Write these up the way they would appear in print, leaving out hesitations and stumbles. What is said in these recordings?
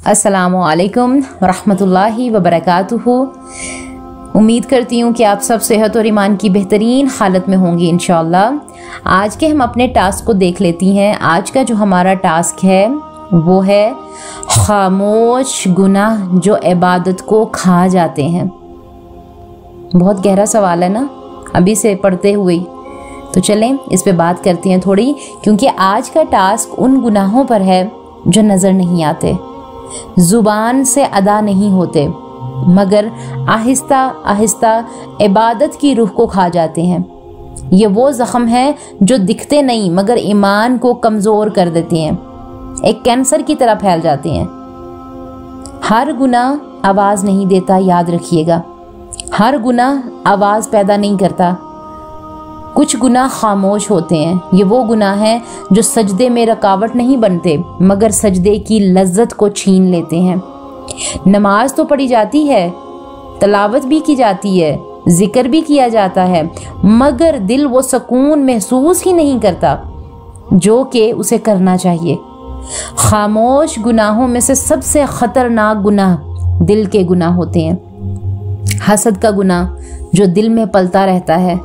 अस्सलामु अलैकुम रहमतुल्लाहि व बरकातुहू। उम्मीद करती हूँ कि आप सब सेहत और ईमान की बेहतरीन हालत में होंगी इंशाअल्लाह। आज के हम अपने टास्क को देख लेती हैं। आज का जो हमारा टास्क है वो है खामोश गुनाह जो इबादत को खा जाते हैं। बहुत गहरा सवाल है ना अभी से पढ़ते हुए, तो चलें इस पे बात करती हैं थोड़ी, क्योंकि आज का टास्क उन गुनाहों पर है जो नज़र नहीं आते, ज़ुबान से अदा नहीं होते, मगर आहिस्ता आहिस्ता इबादत की रूह को खा जाते हैं। ये वो ज़ख्म हैं जो दिखते नहीं मगर ईमान को कमज़ोर कर देते हैं, एक कैंसर की तरह फैल जाते हैं। हर गुनाह आवाज़ नहीं देता, याद रखिएगा। हर गुनाह आवाज़ पैदा नहीं करता। कुछ गुनाह खामोश होते हैं। ये वो गुनाह हैं जो सजदे में रुकावट नहीं बनते मगर सजदे की लज्जत को छीन लेते हैं। नमाज तो पढ़ी जाती है, तलावत भी की जाती है, जिक्र भी किया जाता है, मगर दिल वो सुकून महसूस ही नहीं करता जो कि उसे करना चाहिए। खामोश गुनाहों में से सबसे खतरनाक गुनाह दिल के गुनाह होते हैं। हसद का गुनाह जो दिल में पलता रहता है,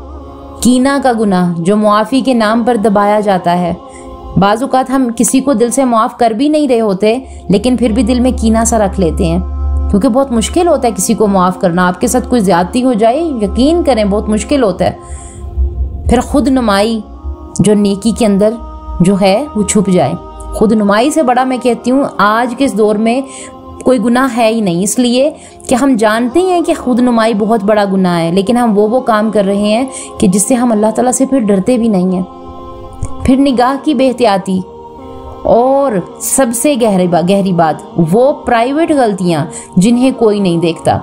कीना का गुनाह जो मुआफ़ी के नाम पर दबाया जाता है। बाज़ औक़ात हम किसी को दिल से मुआफ़ कर भी नहीं रहे होते, लेकिन फिर भी दिल में कीना सा रख लेते हैं, क्योंकि बहुत मुश्किल होता है किसी को मुआफ़ करना। आपके साथ कोई ज़्यादती हो जाए, यकीन करें बहुत मुश्किल होता है। फिर खुद नुमाई जो नेकी के अंदर जो है वो छुप जाए। खुद नुमाई से बड़ा मैं कहती हूँ आज के इस दौर में कोई गुनाह है ही नहीं, इसलिए कि हम जानते हैं कि खुद नुमाई बहुत बड़ा गुनाह है, लेकिन हम वो काम कर रहे हैं कि जिससे हम अल्लाह ताला से फिर डरते भी नहीं हैं। फिर निगाह की बेहतियाती, और सबसे गहरी बात वो प्राइवेट गलतियां जिन्हें कोई नहीं देखता।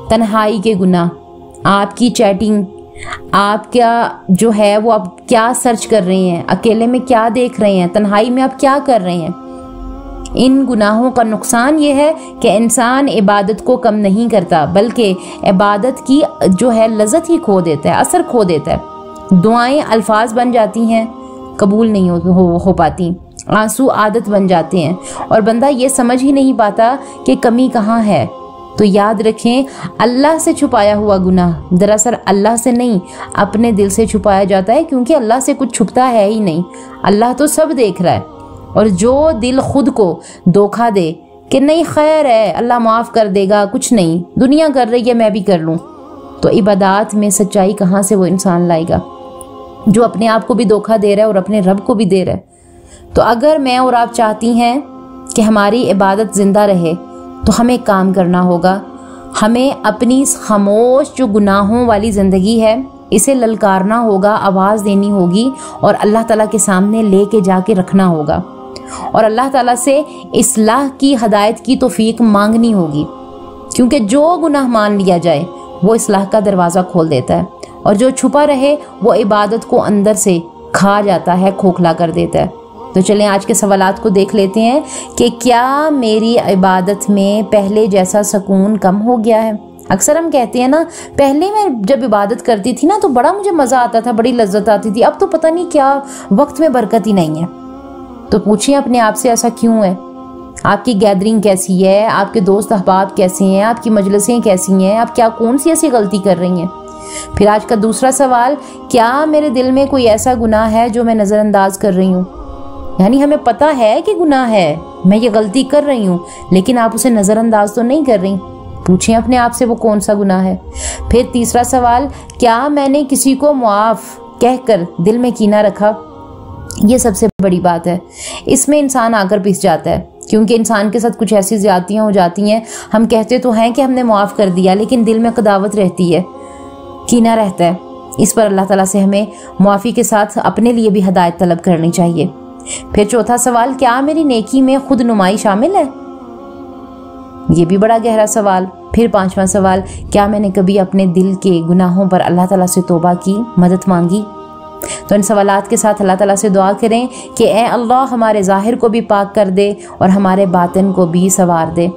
तन्हाई के गुनाह, आपकी चैटिंग, आप क्या जो है वो आप क्या सर्च कर रहे हैं, अकेले में क्या देख रहे हैं, तन्हाई में आप क्या कर रहे हैं। इन गुनाहों का नुकसान ये है कि इंसान इबादत को कम नहीं करता बल्कि इबादत की जो है लज़्ज़त ही खो देता है, असर खो देता है। दुआएं अल्फाज बन जाती हैं, कबूल नहीं हो पाती। आंसू आदत बन जाते हैं और बंदा ये समझ ही नहीं पाता कि कमी कहाँ है। तो याद रखें, अल्लाह से छुपाया हुआ गुनाह दरअसल अल्लाह से नहीं अपने दिल से छुपाया जाता है, क्योंकि अल्लाह से कुछ छुपता है ही नहीं। अल्लाह तो सब देख रहा है। और जो दिल खुद को धोखा दे कि नहीं खैर है, अल्लाह माफ़ कर देगा, कुछ नहीं, दुनिया कर रही है मैं भी कर लूँ, तो इबादत में सच्चाई कहाँ से वो इंसान लाएगा जो अपने आप को भी धोखा दे रहा है और अपने रब को भी दे रहा है। तो अगर मैं और आप चाहती हैं कि हमारी इबादत ज़िंदा रहे तो हमें काम करना होगा। हमें अपनी खामोश जो गुनाहों वाली ज़िंदगी है इसे ललकारना होगा, आवाज़ देनी होगी और अल्लाह ताला के सामने लेके जाके रखना होगा और अल्लाह ताला से इस्लाह की हदायत की तौफीक मांगनी होगी, क्योंकि जो गुनाह मान लिया जाए वो इस्लाह का दरवाज़ा खोल देता है और जो छुपा रहे वो इबादत को अंदर से खा जाता है, खोखला कर देता है। तो चलें आज के सवालात को देख लेते हैं कि क्या मेरी इबादत में पहले जैसा सुकून कम हो गया है। अक्सर हम कहते हैं ना, पहले मैं जब इबादत करती थी ना तो बड़ा मुझे मज़ा आता था, बड़ी लज्जत आती थी, अब तो पता नहीं क्या वक्त में बरकत ही नहीं है। तो पूछिए अपने आप से ऐसा क्यों है। आपकी गैदरिंग कैसी है, आपके दोस्त अहबाब कैसे हैं, आपकी मजलिसें कैसी हैं, आप क्या कौन सी ऐसी गलती कर रही हैं। फिर आज का दूसरा सवाल, क्या मेरे दिल में कोई ऐसा गुनाह है जो मैं नज़रअंदाज कर रही हूँ। यानी हमें पता है कि गुनाह है, मैं ये गलती कर रही हूँ, लेकिन आप उसे नज़रअंदाज तो नहीं कर रही। पूछें अपने आप से वो कौन सा गुनाह है। फिर तीसरा सवाल, क्या मैंने किसी को मुआफ़ कहकर दिल में कीना रखा। ये सबसे बड़ी बात है, इसमें इंसान आकर पिस जाता है, क्योंकि इंसान के साथ कुछ ऐसी ज़्यादतियाँ हो जाती हैं, हम कहते तो हैं कि हमने मुआफ़ कर दिया, लेकिन दिल में कदावत रहती है, कीना रहता है। इस पर अल्लाह ताला से हमें मुआफ़ी के साथ अपने लिए भी हदायत तलब करनी चाहिए। फिर चौथा सवाल, क्या मेरी नेकी में खुद नुमाई शामिल है। ये भी बड़ा गहरा सवाल। फिर पांचवा सवाल, क्या मैंने कभी अपने दिल के गुनाहों पर अल्लाह ताला से तौबा की, मदद मांगी। तो इन सवालात के साथ अल्लाह ताला से दुआ करें कि ए अल्लाह हमारे ज़ाहिर को भी पाक कर दे और हमारे बातिन को भी संवार दे,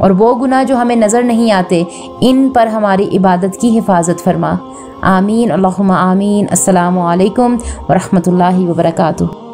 और वो गुनाह जो हमें नज़र नहीं आते इन पर हमारी इबादत की हिफाजत फरमा। आमीन, अल्लाहुम्मा आमीन। अस्सलामु अलैकुम व रहमतुल्लाहि व बरकातुहू।